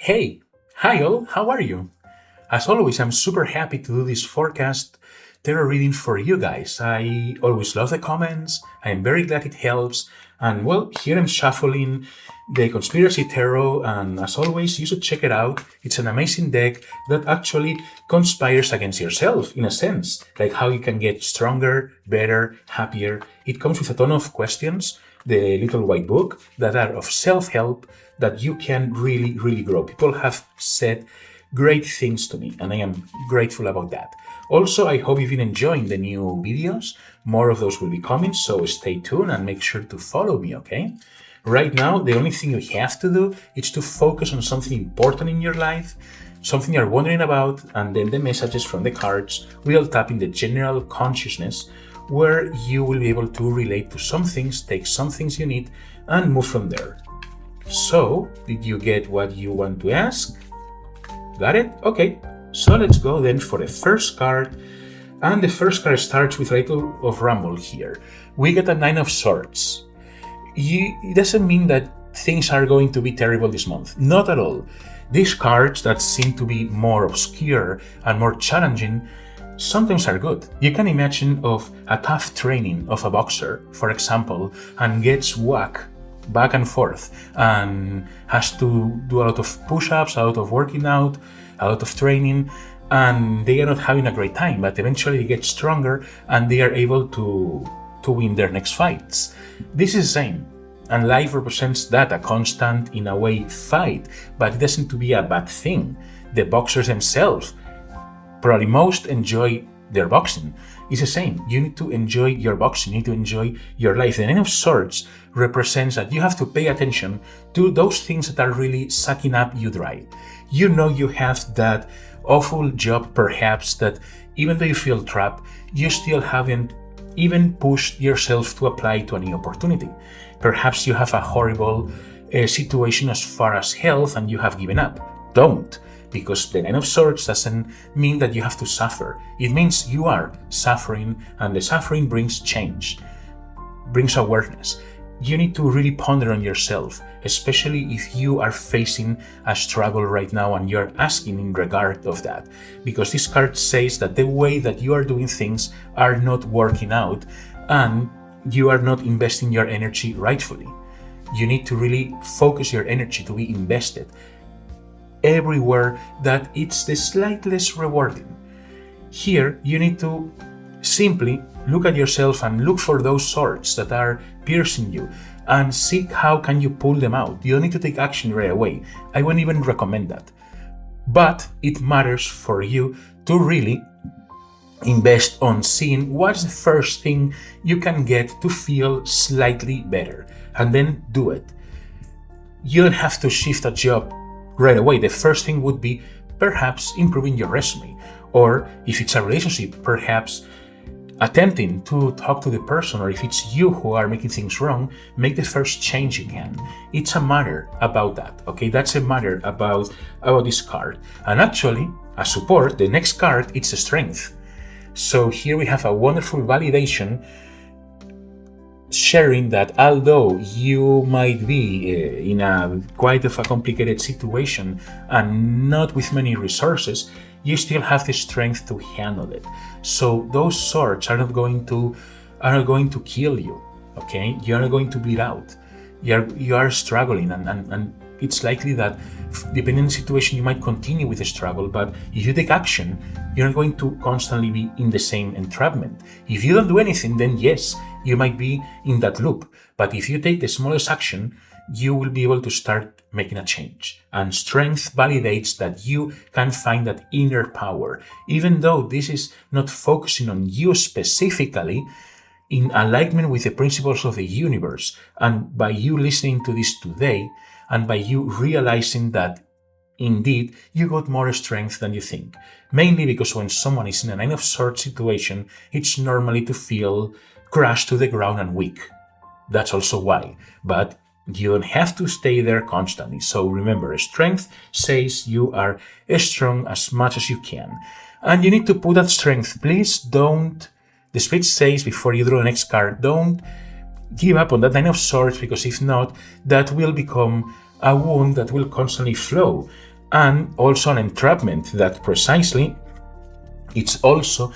Hey, hi all, how are you? As always, I'm super happy to do this forecast tarot reading for you guys. I always love the comments, I'm very glad it helps, and well, here I'm shuffling the Conspiracy Tarot, and as always, you should check it out. It's an amazing deck that actually conspires against yourself, in a sense, like how you can get stronger, better, happier. It comes with a ton of questions, the little white book, that are of self-help, that you can really grow. People have said great things to me, and I am grateful about that. Also, I hope you've been enjoying the new videos. More of those will be coming, so stay tuned and make sure to follow me, okay? Right now, the only thing you have to do is to focus on something important in your life, something you're wondering about, and then the messages from the cards will tap in the general consciousness, where you will be able to relate to some things, take some things you need, and move from there. So, did you get what you want to ask? Got it? Okay. So let's go then for the first card. And the first card starts with a little of rumble here. We get a Nine of Swords. It doesn't mean that things are going to be terrible this month. Not at all. These cards that seem to be more obscure and more challenging sometimes are good. You can imagine of a tough training of a boxer, for example, and gets whacked back and forth and has to do a lot of push-ups, a lot of working out, a lot of training, and they are not having a great time, but eventually they get stronger and they are able to win their next fights. This is the same, and life represents that, a constant, in a way, fight, but it doesn't to be a bad thing. The boxers themselves probably most enjoy their boxing. It's the same. You need to enjoy your boxing, you need to enjoy your life. The Nine of Swords represents that you have to pay attention to those things that are really sucking up you dry. You know you have that awful job perhaps that even though you feel trapped, you still haven't even pushed yourself to apply to a new opportunity. Perhaps you have a horrible situation as far as health and you have given up. Don't. Because the Nine of Swords doesn't mean that you have to suffer. It means you are suffering, and the suffering brings change, brings awareness. You need to really ponder on yourself, especially if you are facing a struggle right now and you're asking in regard of that. Because this card says that the way that you are doing things are not working out and you are not investing your energy rightfully. You need to really focus your energy to be invested everywhere that it's the slightly less rewarding. Here, you need to simply look at yourself and look for those swords that are piercing you and seek how can you pull them out. You don't need to take action right away. I wouldn't even recommend that. But it matters for you to really invest on seeing what's the first thing you can get to feel slightly better, and then do it. You don't have to shift a job right away. The first thing would be perhaps improving your resume, or if it's a relationship, perhaps attempting to talk to the person, or if it's you who are making things wrong, make the first change you can. It's a matter about that, okay? That's a matter about this card. And actually, as support, the next card, it's a strength. So here we have a wonderful validation sharing that although you might be in a quite of a complicated situation and not with many resources, you still have the strength to handle it. So those swords are not going to kill you, okay? You're not going to bleed out. You are struggling, and it's likely that depending on the situation you might continue with the struggle, but if you take action, you're not going to constantly be in the same entrapment. If you don't do anything, then yes, you might be in that loop. But if you take the smallest action, you will be able to start making a change. And strength validates that you can find that inner power. Even though this is not focusing on you specifically, in alignment with the principles of the universe, and by you listening to this today, and by you realizing that indeed you got more strength than you think. Mainly because when someone is in a Nine of Swords situation, it's normally to feel crushed to the ground and weak. That's also why. But you don't have to stay there constantly. So remember, strength says you are as strong as much as you can. And you need to put that strength. Please don't, the Spirit says before you draw the next card, don't give up on that Nine of Swords, because if not, that will become a wound that will constantly flow. and also an entrapment that precisely it's also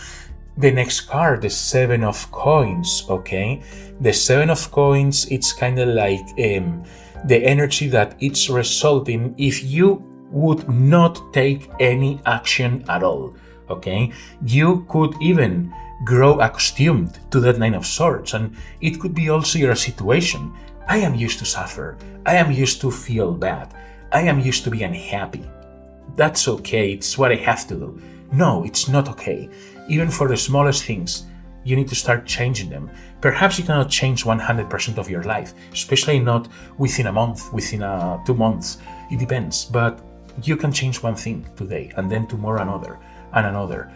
the next card, the Seven of Coins, okay? The Seven of Coins, it's kind of like the energy that it's resulting if you would not take any action at all, okay? You could even grow accustomed to that Nine of Swords, and it could be also your situation. I am used to suffer. I am used to feel bad. I am used to be unhappy. That's okay, it's what I have to do. No, it's not okay. Even for the smallest things, you need to start changing them. Perhaps you cannot change 100% of your life, especially not within a month, within 2 months. It depends, but you can change one thing today, and then tomorrow another, and another.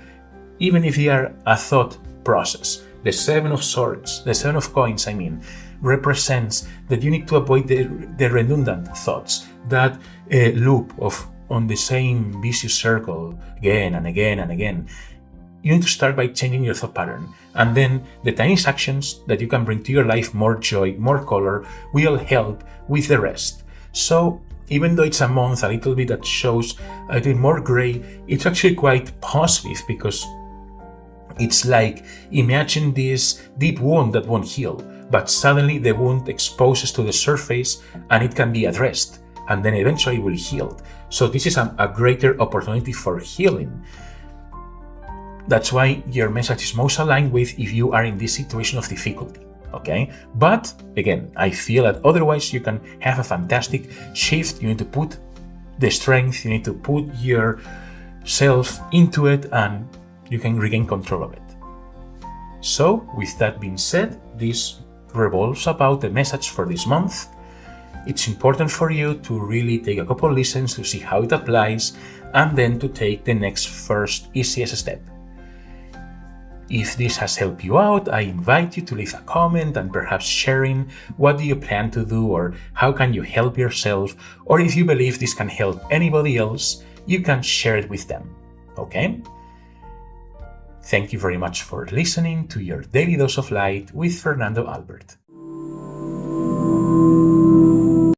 Even if they are a thought process. The Seven of Swords, the Seven of Coins, represents that you need to avoid the redundant thoughts, that loop of on the same vicious circle again and again and again. You need to start by changing your thought pattern, and then the tiny actions that you can bring to your life more joy, more color, will help with the rest. So even though it's a month a little bit that shows a little more gray, it's actually quite positive, because it's like, imagine this deep wound that won't heal, but suddenly the wound exposes to the surface and it can be addressed, and then eventually will heal. So this is a greater opportunity for healing. That's why your message is most aligned with if you are in this situation of difficulty, okay? But again, I feel that otherwise you can have a fantastic shift. You need to put the strength, you need to put yourself into it, and you can regain control of it. So with that being said, this revolves about the message for this month. It's important for you to really take a couple listens to see how it applies, and then to take the next first easiest step. If this has helped you out, I invite you to leave a comment and perhaps sharing what do you plan to do, or how can you help yourself, or if you believe this can help anybody else, you can share it with them, okay? Thank you very much for listening to your Daily Dose of Light with Fernando Albert.